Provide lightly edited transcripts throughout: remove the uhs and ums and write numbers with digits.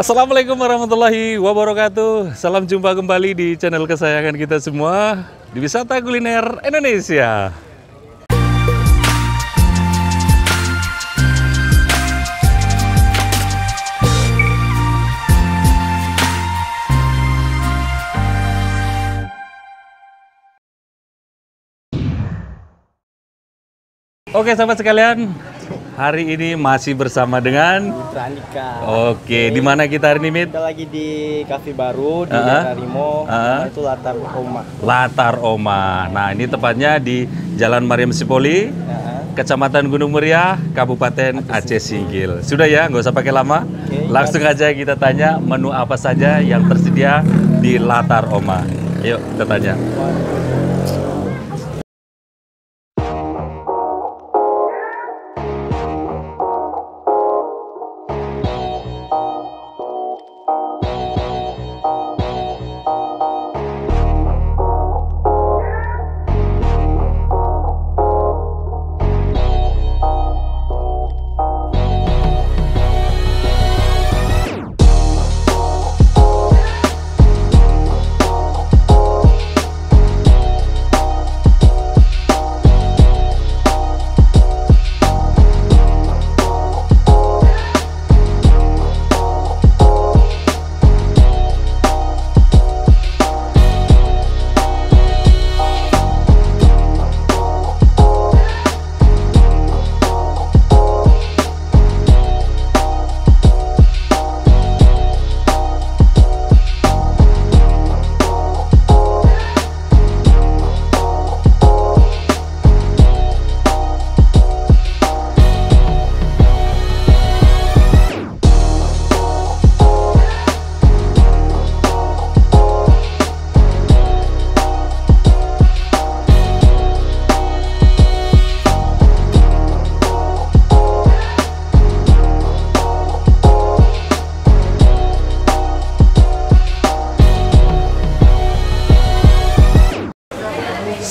Assalamualaikum warahmatullahi wabarakatuh. Salam jumpa kembali di channel kesayangan kita semua di Wisata Kuliner Indonesia. Oke sahabat sekalian, hari ini masih bersama dengan Andika. Oke, di mana kita hari ini, Mit? Kita lagi di kafe baru di daerah Rimo, itu Latar Oma. Latar Oma. Nah, ini tepatnya di Jalan Mariam Sipoli, Kecamatan Gunung Muria, Kabupaten Aceh Singkil. Sudah ya, nggak usah pakai lama. Langsung aja kita tanya menu apa saja yang tersedia di Latar Oma. Yuk, kita tanya.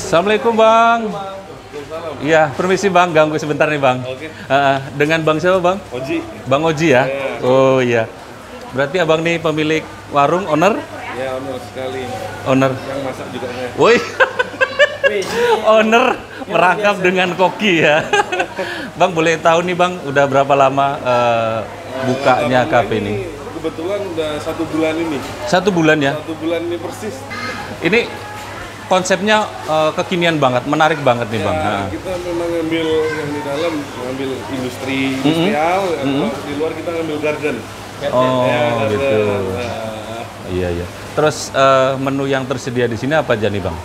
Assalamualaikum Bang. Iya, permisi Bang, ganggu sebentar nih Bang. Oke. Dengan Bang siapa Bang? Oji. Bang Oji ya? Oh iya. Berarti Abang nih pemilik warung, owner? Ya, owner sekali. Owner. Yang masak juga saya. Woi. Owner merangkap dengan koki ya. Bang boleh tahu nih Bang, udah berapa lama bukanya kafe ini? Kebetulan udah 1 bulan ini. 1 bulan ya? 1 bulan ini persis. Ini konsepnya kekinian banget, menarik banget nih Bang. Ya, kita memang ngambil yang di dalam, ngambil industrial, di luar kita ngambil garden. Oh ya, gitu. Iya iya. Terus menu yang tersedia di sini apa aja nih Bang?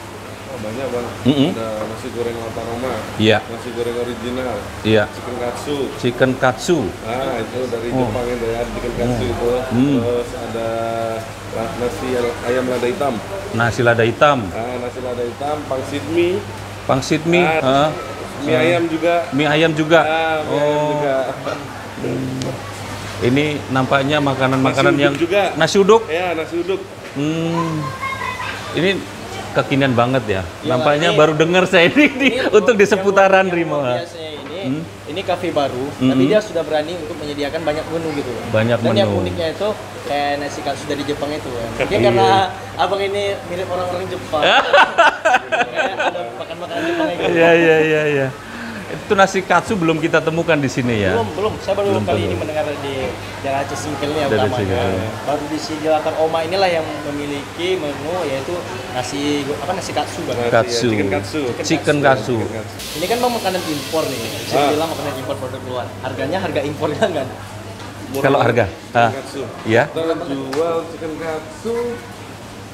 Banyak Bang. Ada nasi goreng Latar Oma. Iya. Nasi goreng original. Iya. Chicken katsu. Chicken katsu. Nah, itu dari Jepang ya, dari chicken katsu itu. Terus ada nasi ayam lada hitam. Nasi lada hitam. Nasi lada hitam, pangsit mie. Pangsit mie. Mie ayam juga. Mie ayam juga. Mie ayam juga. Ini nampaknya makanan-makanan yang juga. Nasi uduk. Ya, nasi uduk. Ini kekinian banget ya. Nampaknya baru dengar saya ini untuk di seputaran Rimo. Ini kafe baru, tapi dia sudah berani untuk menyediakan banyak menu gitu. Banyak Dan menu. yang uniknya itu kayak nasi katsu dari Jepang itu ya. Mungkin karena abang ini mirip orang-orang Jepang. Kayak ada makan makanan Jepang gitu. Iya. Itu nasi katsu belum kita temukan di sini ya. Belum. Saya baru kali ini mendengar di daerah Aceh Singkil ini utamanya. Baru di sini Latar Oma inilah yang memiliki menu yaitu nasi katsu Bang. Katsu. Chicken katsu. Ini kan Bang makanan impor nih. Bisa bilang makanan impor produk luar. Harganya harga impornya enggak? Kalau harga? Katsu. Iya. Kita jual chicken katsu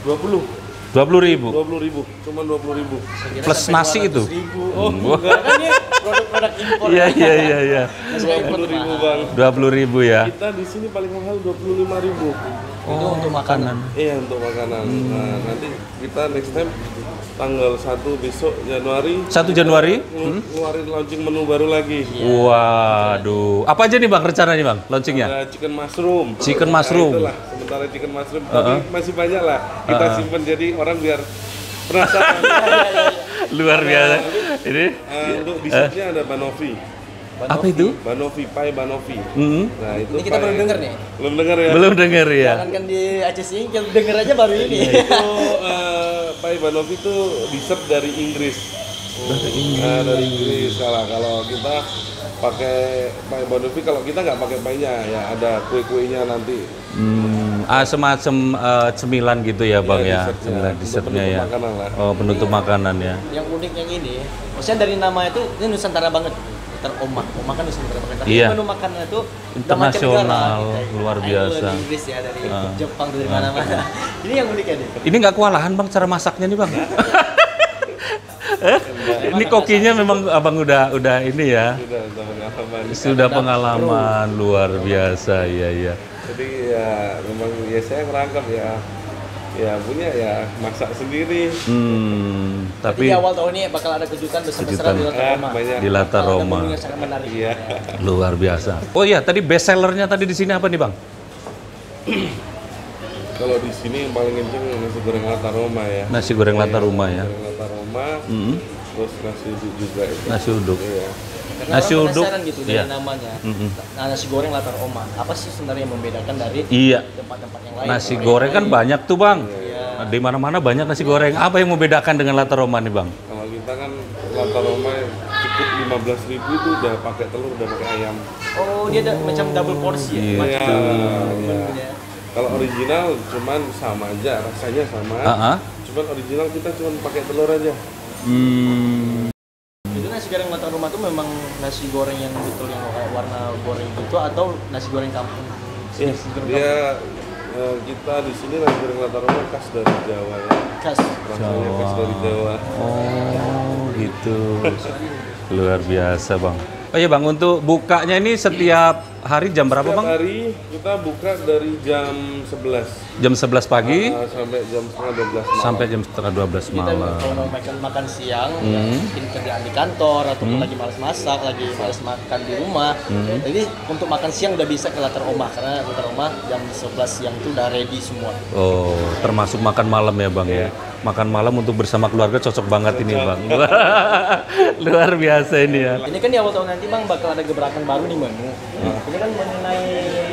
20. 20.000. 20.000, cuma 20.000. Plus nasi itu. Oh, enggak kan ini produk-produk impor. Iya. 20.000 Bang. 20.000 ya. Kita di sini paling mahal 25.000. Itu untuk makanan. Iya, untuk makanan. Nah, nanti kita next time tanggal 1 besok Januari 1 Januari ngeluarin launching menu baru lagi. Waduh, apa aja nih Bang rencananya Bang launchingnya? Ada chicken mushroom. Chicken mushroom. Itulah, sementara chicken mushroom tapi masih banyak lah. Kita simpen jadi orang biar penasaran. Luar biasa. Ini Untuk dessertnya ada banoffee. Apa itu? Banovi, pai Banovi. Nah, itu Ini kita pai- baru denger nih. Belum dengar ya? Belum dengar ya. Jangan kan di Aceh Singkil denger aja baru ini. Itu pai Banovi itu dessert dari Inggris. Dari Inggris. Kalau kita pakai pai Banovi, kalau kita nggak pakai painya ya ada kue-kuenya nanti. Semacam cemilan gitu ya bang ya, dessertnya. cemilan Untuk dessertnya penutup ya. makanan lah. Oh penutup makanan ya. Yang unik yang ini, maksudnya dari nama itu ini Nusantara banget. Oma kan Nusantara banget. Tapi Iya. menu makannya itu Internasional, luar biasa. Dari Inggris ya, dari Jepang, dari mana-mana. Ini yang unik ya nih. Ini nggak kewalahan bang cara masaknya nih bang? Ini kokinya memang abang udah ini ya. Sudah pengalaman. Sudah pengalaman luar biasa ya. Jadi ya memang ya saya ngerangkap ya punya ya masak sendiri. Tapi Tapi di awal tahun ini bakal ada kejutan besar-besaran di Latar Roma. banyak. di Latar Ada Roma menu yang sangat menarik. Iya. luar biasa. Oh iya tadi best sellernya tadi di sini apa nih bang? Kalau di sini yang paling kenceng nasi goreng Latar Roma ya. Nasi goreng Latar Roma ya. Goreng Latar Roma. Terus nasi uduk juga itu. Nasi uduk. Iya. Karena Nasi orang uduk, penasaran gitu dari iya. namanya. Nah, nasi goreng Latar Roma. Apa sih sebenarnya yang membedakan dari Iya. tempat-tempat yang lain? Nasi goreng kan banyak tuh bang. Iya. Di mana-mana banyak nasi goreng. Apa yang membedakan dengan Latar Roma nih bang? Kalau kita kan Latar Roma cukup 15.000 itu udah pakai telur, udah pakai ayam. Oh, dia ada macam double porsi ya? Iya. Macam Iya. menunya. Kalau original cuman sama aja, rasanya sama. Cuman original kita cuman pakai telur aja. Itu nasi goreng Latar Roma tuh memang nasi goreng yang betul yang kayak warna goreng gitu atau nasi goreng kampung? Iya. Nasi goreng Dia kita di sini nasi goreng Latar Roma khas dari Jawa ya. khas. Rasanya khas dari Jawa. Oh gitu. Luar biasa bang. Oh iya bang, untuk bukanya ini setiap hari jam berapa Setiap bang? hari kita buka dari jam 11 Jam 11 pagi sampai jam setengah 12 malam. sampai jam setengah 12 Kita malam. kalau mau makan siang, ya mungkin kerjaan di kantor ataupun lagi malas masak, lagi malas makan di rumah. Jadi untuk makan siang udah bisa ke Latar Roma karena Latar Roma jam 11 siang itu udah ready semua. Oh, termasuk makan malam ya bang ya. Makan malam untuk bersama keluarga cocok banget ini bang. Luar biasa ini ya. Ini kan di awal tahun nanti Bang bakal ada gebrakan baru di menu. Ini kan mengenai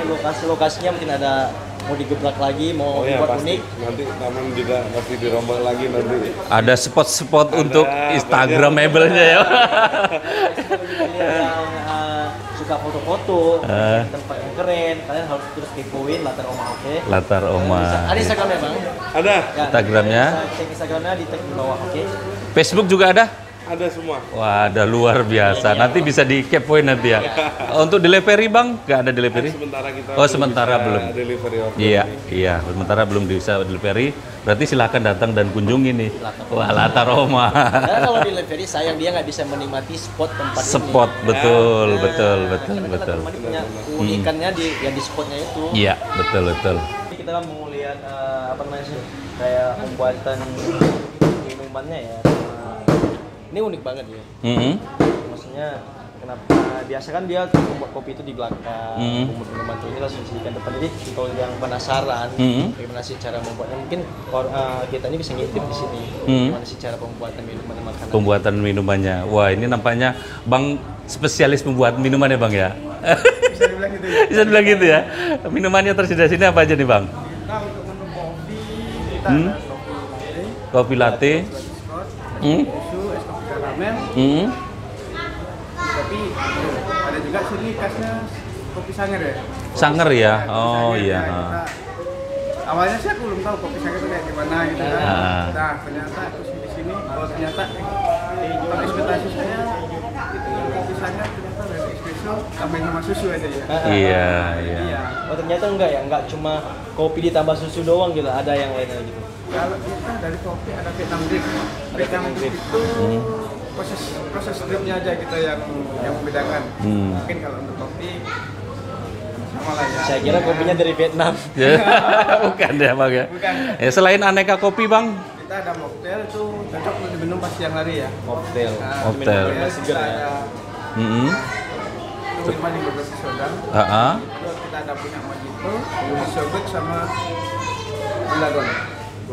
lokasi-lokasinya mungkin ada mau digebrak lagi, mau Oh ya dibuat pasti. unik. Nanti taman juga pasti dirombak lagi nanti. Ada spot-spot untuk Instagramable-nya ya. Kita lihat yang suka foto-foto, tempat yang keren, kalian harus terus kepoin Latar Roma, oke? Latar Roma. Ada Instagramnya Bang? Ada, Ya, Instagramnya? bisa cek Instagramnya di tag di bawah, oke? Facebook juga ada? ada semua. Wah, ada luar biasa. Nanti bisa di kepoin nanti ya. Untuk delivery bang, nggak ada delivery? Sementara kita Oh, sementara bisa belum. delivery order. Iya, sementara belum bisa delivery. Berarti silakan datang dan kunjungi nih. Wah, Latar Roma. Karena kalau di delivery sayang dia nggak bisa menikmati spot tempat ini. Spot, betul. Karena kan Latar Roma ini punya keunikannya di spotnya itu. Iya, betul. Ini kita kan mau lihat apa namanya sih, kayak pembuatan minumannya ya. Ini unik banget ya. Maksudnya kenapa biasa kan dia membuat kopi itu di belakang, kemudian minuman ini langsung disediakan depan. Jadi kalau yang penasaran bagaimana sih cara membuatnya, mungkin kita ini bisa ngintip di sini. Gimana sih cara pembuatan minuman dan makanan. Pembuatan minumannya. Wah, ini nampaknya Bang spesialis membuat minuman ya Bang ya? Bisa dibilang gitu ya. Bisa bilang gitu ya. Minumannya tersedia sini apa aja nih Bang? Nah, untuk menu kopi kita ada Kopi latte. susu, es kopi karamel. Tapi ada juga sini khasnya kopi sanger ya. Sanger ya. Oh Sanger, iya. ya, awalnya sih aku belum tahu kopi sanger itu kayak gimana gitu kan. Nah, ternyata terus di sini ternyata kalau ekspektasi saya itu yang kopi sanger ternyata dari espresso tambahin sama susu aja ya. Iya. Oh ternyata enggak ya, enggak cuma kopi ditambah susu doang gitu, ada yang lainnya gitu. Kalau kita dari kopi ada Vietnam drip. Vietnam drip itu proses dripnya aja kita yang membedakan. Mungkin kalau untuk kopi sama lah ya. Saya kira kopinya dari Vietnam. Bukan ya Bang ya. Bukan. Ya selain aneka kopi Bang. Kita ada mocktail itu cocok untuk diminum pas siang hari ya. Mocktail. Mocktail. Minuman Seger kita ya. ada itu minuman yang berbasis soda. Itu kita ada punya mojito, sorbet sama gulagon.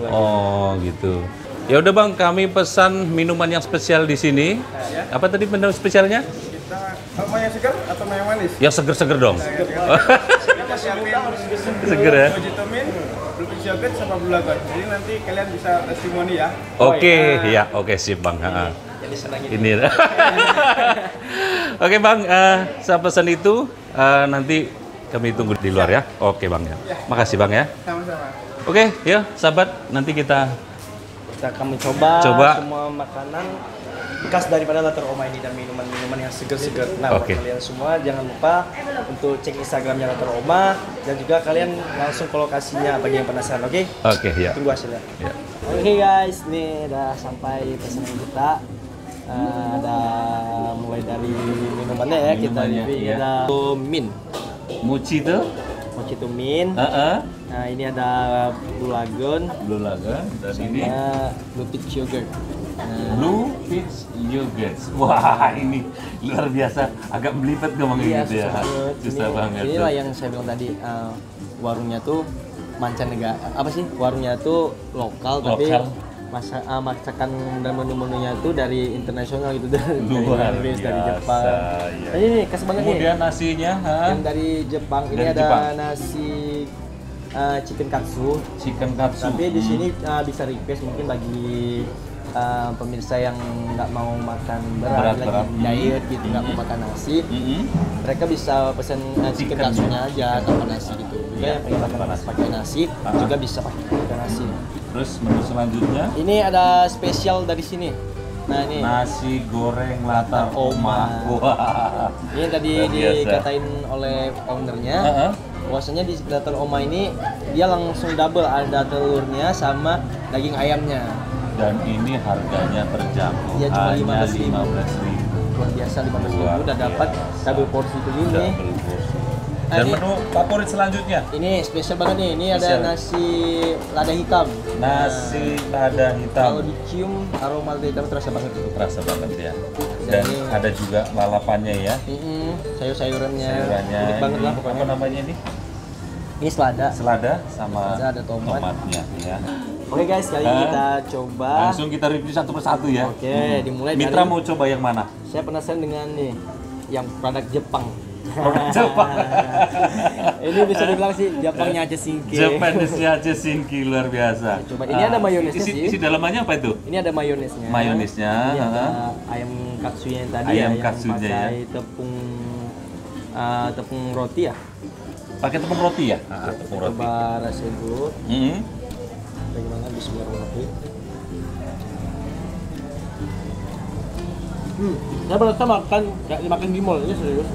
Oh gitu. Ya udah Bang, kami pesan minuman yang spesial di sini. Apa tadi menu spesialnya? Kita Mau yang segar atau mau yang manis? Yang seger-seger dong. Kita masih harus Seger ya? Vitamin, Blue yogurt sama Blue Lagoon. Jadi nanti kalian bisa testimoni ya. Oke, ya, oke sip Bang. Ha-ha. Jadi senang Ini. Oke Bang, saya pesan itu nanti kami tunggu di luar ya. Oke Bang ya. Makasih Bang ya. Sama-sama. Oke, ya sahabat, nanti kita kami coba Coba. semua makanan khas daripada Latar Oma ini dan minuman-minuman yang segar-segar. Nah, buat Oke. kalian semua jangan lupa untuk cek Instagramnya Latar Oma dan juga kalian langsung ke lokasinya bagi yang penasaran. Oke? Oke, ya. Tunggu hasilnya. Ya. Oke guys, ini udah sampai pesanan kita. Ada mulai dari minumannya ya, kita Minumannya, review. iya. Ada Min, Mochi tuh. Mojito Min. Heeh. Nah, ini ada Blue Lagoon Blue Lagoon dan ini sama Blue Peach Yogurt. Nah, Blue Peach Yogurt. Wah, ini luar biasa. Agak belibet ngomongin gitu ya. Susah banget. Inilah tuh. yang saya bilang tadi, warungnya tuh mancanegara. Apa sih? Warungnya tuh lokal, tapi Lokal. masakan dan menu-menunya tuh dari internasional gitu, dari Luar Inggris, dari biasa, Jepang. iya. Nah, ini khas banget nih. Kemudian nasinya, Yang dari Jepang ini Dari ada Jepang. nasi chicken katsu. chicken katsu. Tapi di sini bisa request mungkin bagi pemirsa yang nggak mau makan berat, Berat. lagi diet gitu, nggak mau makan nasi, Mm-mm. mereka bisa pesen chicken katsunya aja tanpa nasi gitu. Juga yang pengen makan pakai nasi juga bisa pakai nasi. Terus menu selanjutnya Ini ada spesial dari sini. Nah ini nasi goreng latar oma. Oma. Wah. ini tadi Luar biasa. dikatain oleh ownernya. Heeh. Bahwasanya di Latar Oma ini dia langsung double, ada telurnya sama daging ayamnya. Dan ini harganya terjangkau. Iya, cuma Hanya 15.000. 15.000. Luar biasa, 15.000 Luar udah dapat double porsi begini. Double porsi. Dan Ini- menu favorit selanjutnya Ini spesial banget nih. Ini ada Spesial. nasi lada hitam. nasi lada hitam. Kalau dicium aroma lada hitam terasa banget itu. Terasa banget ya. Dan ini- ada juga lalapannya ya. Sayur-sayurannya. Sayurannya Unik banget ini lah apa pokoknya. namanya ini? Ini selada. Selada sama Selada, ada tomat. tomatnya ya. Oke guys, kali ini Ah. kita coba. Langsung kita review satu persatu ya. Oke, dimulai Mitra dari- mau coba yang mana? Saya penasaran dengan nih yang produk Jepang. Produk Jepang. Ini bisa dibilang sih Jepangnya aja singkir. Japanesnya aja singki luar biasa. Coba, ini ada mayonesnya isi, sih. isi dalamannya apa itu? Ini ada mayonesnya. Mayonesnya, Ini ada ha. ayam katsunya yang tadi Ayam ya, katsunya yang ya. pakai tepung roti ya. Pakai tepung roti ya? Tepung roti. Coba rasain dulu. Hmm. Bagaimana bismillahirrahmanirrahim. Saya berasa makan kayak dimakan di mall, ini serius.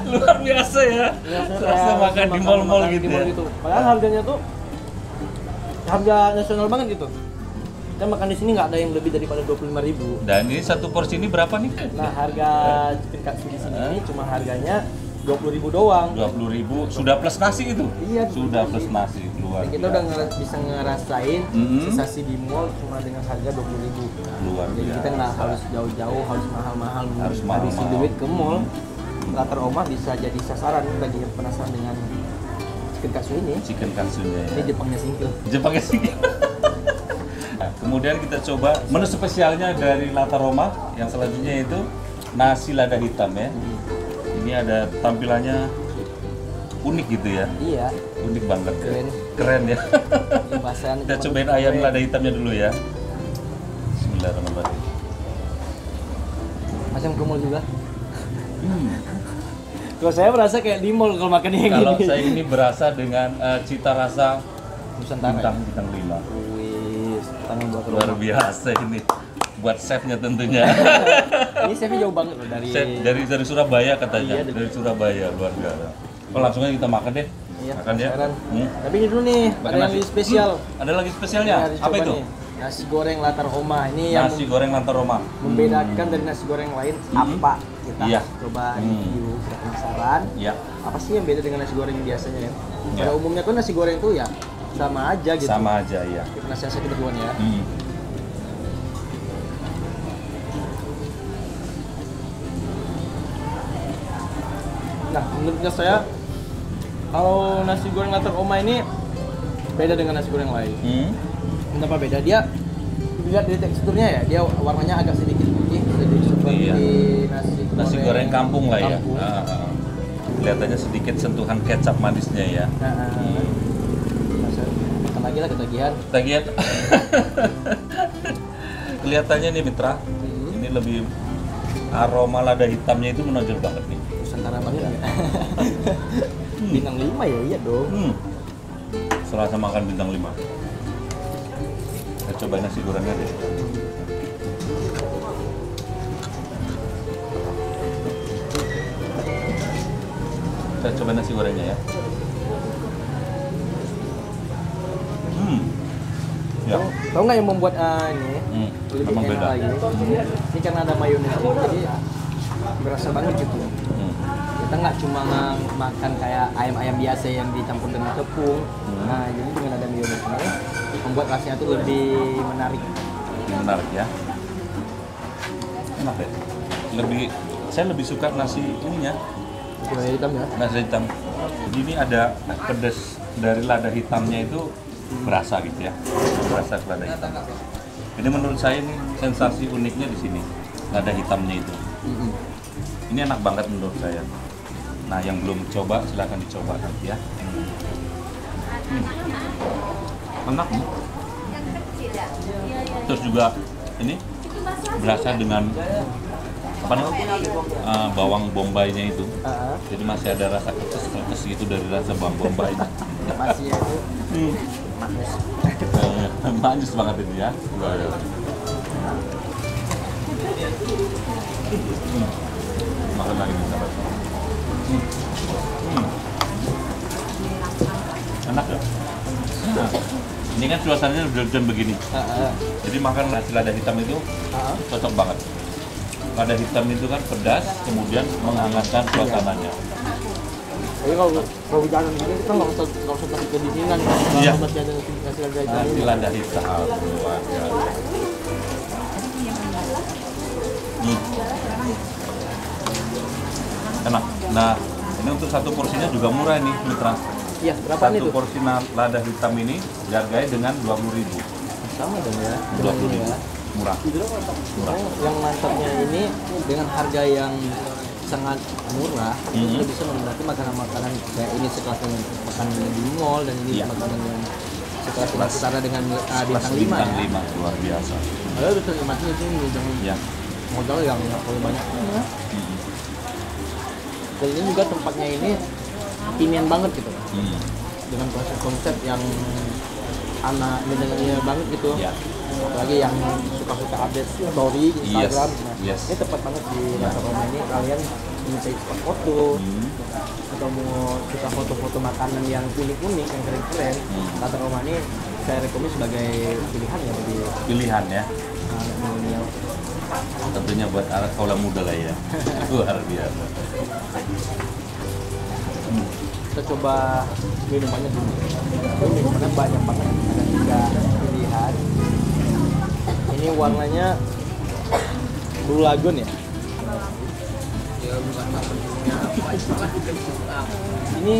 Luar biasa ya. Serasa makan di mall-mall gitu ya. Padahal harganya tuh harga nasional banget gitu. Kita makan di sini nggak ada yang lebih daripada 25.000. Dan ini satu porsi ini berapa nih? Nah, harga chicken katsu di sini ini cuma harganya 20.000 doang. 20.000 sudah plus nasi itu? Iya, Sudah plus nasi luar Kita biasa. udah bisa ngerasain Mhm. sensasi di mall cuma dengan harga 20.000. Luar Jadi biasa. kita nggak harus jauh-jauh, harus mahal-mahal, Harus habisin mahal-mahal. duit ke mall. Latar Oma bisa jadi sasaran bagi yang penasaran dengan chicken katsu ini. Chicken katsunya Ini ya. Jepangnya singkil. Jepangnya sih. Nah, kemudian kita coba menu spesialnya dari Latar Roma yang selanjutnya itu nasi lada hitam ya. Ini ada tampilannya unik gitu ya. Iya, Unik banget. Keren. Keren ya. bahasan. Kita cobain ayam lada hitamnya dulu ya. Bismillahirrahmanirrahim. Macam ke mall juga. Kalau saya merasa kayak di mall kalau makan yang Kalau gini. saya ini berasa dengan cita rasa Nusantara. bintang 5. Wih, tangan buat Luar biasa ini. Buat chefnya tentunya. Ini chefnya jauh banget loh dari. Chef dari Surabaya katanya. Iya, dari Surabaya luar biasa. Oh, langsung aja kita makan deh. Iya, Makan ya. penasaran. Hmm. Tapi ini dulu nih, Makan ada yang nasi. lebih spesial. Ada lagi spesialnya. Ini harus Apa coba itu? nih. Nasi goreng Latar Oma. Ini yang Nasi goreng Latar Roma. membedakan dari nasi goreng lain apa? Kita Iya. coba review, kita penasaran. Ya, Apa sih yang beda dengan nasi goreng biasanya ya? Iya. Pada umumnya kan nasi goreng tuh ya sama aja gitu. sama aja ya. Kita penasaran saya kita duluan ya. Hmm. Nah, menurutnya saya kalau nasi goreng Latar Oma ini beda dengan nasi goreng lain. Kenapa beda? Dia dilihat dari teksturnya ya, dia warnanya agak sedikit putih, sedikit Iya. nasi Nasi goreng kampung lah ya. kampung. Kelihatannya sedikit sentuhan kecap manisnya ya. Makan lagi lah ketagihan. Tagihan. Kelihatannya nih Mitra, ini lebih aroma lada hitamnya itu menonjol banget nih. Nusantara banget ya. Bintang 5 ya, iya dong. Serasa makan bintang 5. Kita coba nasi gorengnya deh. Kita coba nasi gorengnya ya. Ya. Tahu nggak yang membuat ini lebih Memang enak beda. lagi? Ini karena ada mayones, jadi berasa banget gitu. Kita nggak cuma makan kayak ayam-ayam biasa yang dicampur dengan tepung. Nah, jadi dengan ada mayones ini membuat rasanya tuh lebih menarik. Menarik ya. Enak ya. Saya lebih suka nasi ininya, Gula hitam ya. nasi hitam. Jadi ini ada pedas dari lada hitamnya itu berasa gitu ya, berasa lada hitam. Ini menurut saya nih sensasi uniknya di sini, lada hitamnya itu. Ini enak banget menurut saya. Nah, yang belum coba silahkan dicoba nanti ya. Enak nih. Terus juga ini berasa dengan apa namanya bawang bombaynya itu. Jadi masih ada rasa ketes gitu dari rasa bawang bombay. Masih ya itu manis. Manis banget ini ya. Makan lagi nih sahabat. Enak ya. Nah, ini kan suasananya hujan begini. Jadi makan nasi lada hitam itu cocok banget. Lada hitam itu kan pedas, kemudian menghangatkan suasananya. Jadi kalau hujan begini kita nggak usah kasih kedinginan. Iya. Masih ada nasi lada hitam. Nasi lada hitam luar biasa. Enak. Nah, ini untuk satu porsinya juga murah nih, Mitra. Iya, berapa nih Satu tuh? porsi lada hitam ini dihargai dengan 20.000. Sama dong ya. 20.000. Ya. Murah. Murah. Yang mantapnya ini dengan harga yang sangat murah, kita bisa menikmati makanan-makanan kayak ini sekelas dengan makanan di mall dan ini Iya. makanan yang sekelas setara dengan bintang 5 bintang ya. 5 luar biasa. Padahal bisa nikmatin di sini dengan Ya. modal yang nggak terlalu banyak. Dan ini juga tempatnya ini kekinian banget gitu, dengan konsep yang anak milenial banget gitu. Ya. Apalagi yang suka-suka update story di Instagram. Nah, Yes. ini tepat banget di Rasa Roma ini. Kalian bisa spot foto atau mau suka foto-foto makanan yang unik-unik, yang keren-keren. Rasa Roma ini saya rekomend sebagai pilihan ya bagi Pilihan ya. anak milenial. Tentunya buat anak kaula muda lah ya. Luar biasa. Kita coba minumannya dulu. Ini minumannya banyak banget, ada 3 pilihan. Ini warnanya Blue Lagoon ya. Ini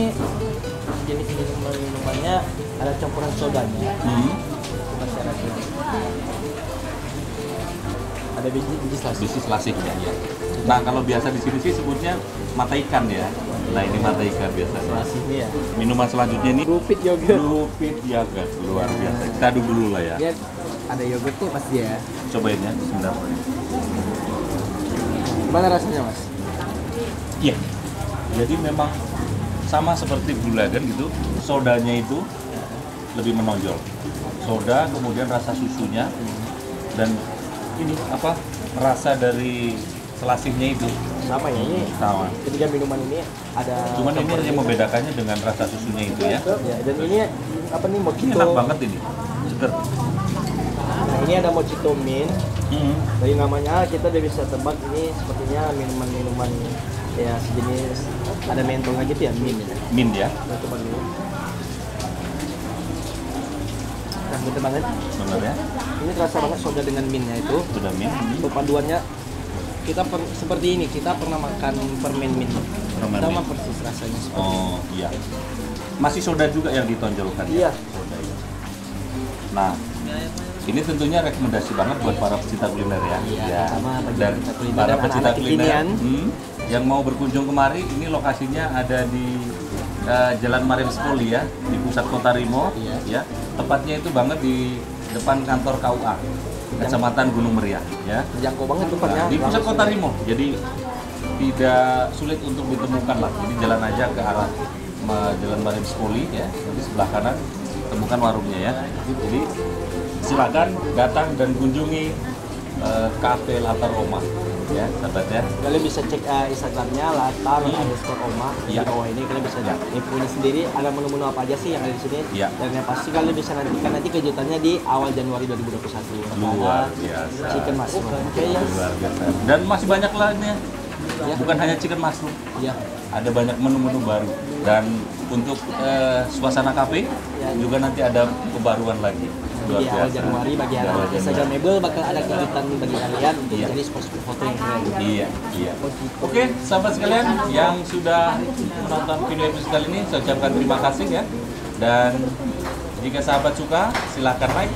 jenis minumannya ada campuran sodanya. Coba saya rasa. Ada biji selasih. Bisnis lasik ya. Nah, kalau biasa di sini sih sebutnya mata ikan ya. Nah, ini mata ikan biasanya. Selasih ini ya. Minuman selanjutnya ini Rupit yogurt. Lupit yogurt luar biasa. Kita aduk dulu lah ya. Dia ada yogurtnya pasti ya. Cobain ya, sebentar. Gimana rasanya mas? Iya. Jadi memang sama seperti Blue Lagoon gitu, sodanya itu lebih menonjol. Soda, kemudian rasa susunya dan ini apa? Rasa dari selasihnya itu Sama ya ini. sama. Ketiga minuman ini ada. Cuman ini yang membedakannya dengan rasa susunya itu ya. Ya, dan ini apa nih Ini mojito? enak banget ini. Seger. Nah, ini ada mojito mint. Dari namanya kita udah bisa tebak ini sepertinya minuman-minuman ya sejenis ada mentolnya gitu ya, mint ya. Mint ya. Kita coba dulu. Nah, bener banget. Benar ya. Ini terasa banget soda dengan mintnya itu. Sudah mint. Perpaduannya kita seperti ini, kita pernah makan permen mint. Permen Sama mint. persis rasanya seperti Oh iya. Masih soda juga yang ditonjolkan Iya. ya. Soda ya. Nah, Ini tentunya rekomendasi banget buat para pecinta kuliner ya. Iya, sama bagi Dan pecinta kuliner para dan pecinta anak-anak kuliner kekinian. yang mau berkunjung kemari, ini lokasinya ada di Jalan Mariam Sepoli ya, di pusat Kota Rimo. Iya. Ya, tepatnya itu banget di depan kantor KUA, Kecamatan Gunung Meriah. Ya. Jangkau banget tempatnya. Nah, di pusat Kota Rimo, jadi tidak sulit untuk ditemukan lah. Jadi jalan aja ke arah Jalan Mariam Sepoli ya, nanti sebelah kanan temukan warungnya ya. Jadi silakan datang dan kunjungi Cafe Latar Oma ya, sahabat ya. Kalian bisa cek Instagramnya latar_oma di Iya. bawah ini. Kalian bisa lihat infonya sendiri, ada menu-menu apa aja sih yang ada di sini. Iya. Dan yang pasti kalian bisa nantikan nanti kejutannya di awal Januari 2021. Luar Ada biasa. chicken mushroom. Oke ya. Luar biasa. Dan masih banyak lainnya. Ya. Bukan hanya chicken mushroom, Iya. ada banyak menu-menu baru. Dan untuk suasana kafe juga nanti ada kebaruan lagi. Luar Di awal biasa. Januari bagi Di awal anak Januari. Instagramable bakal ada kejutan bagi kalian untuk Iya. jadi spot foto yang keren. Iya, iya. Oke, sahabat sekalian yang sudah menonton video episode kali ini, saya ucapkan terima kasih ya. Dan jika sahabat suka, silakan like,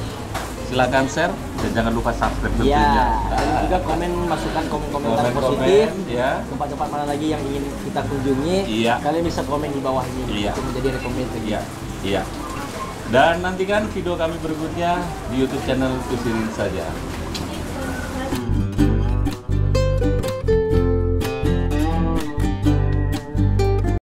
silakan share, dan jangan lupa subscribe tentunya. Iya. Dan juga komen masukan komen-komentar Komen-komen, positif. ya. Tempat-tempat mana lagi yang ingin kita kunjungi, Iya. kalian bisa komen di bawah ini Iya. untuk menjadi rekomendasi. Iya, iya. Dan nantikan video kami berikutnya di YouTube channel Kusirin saja.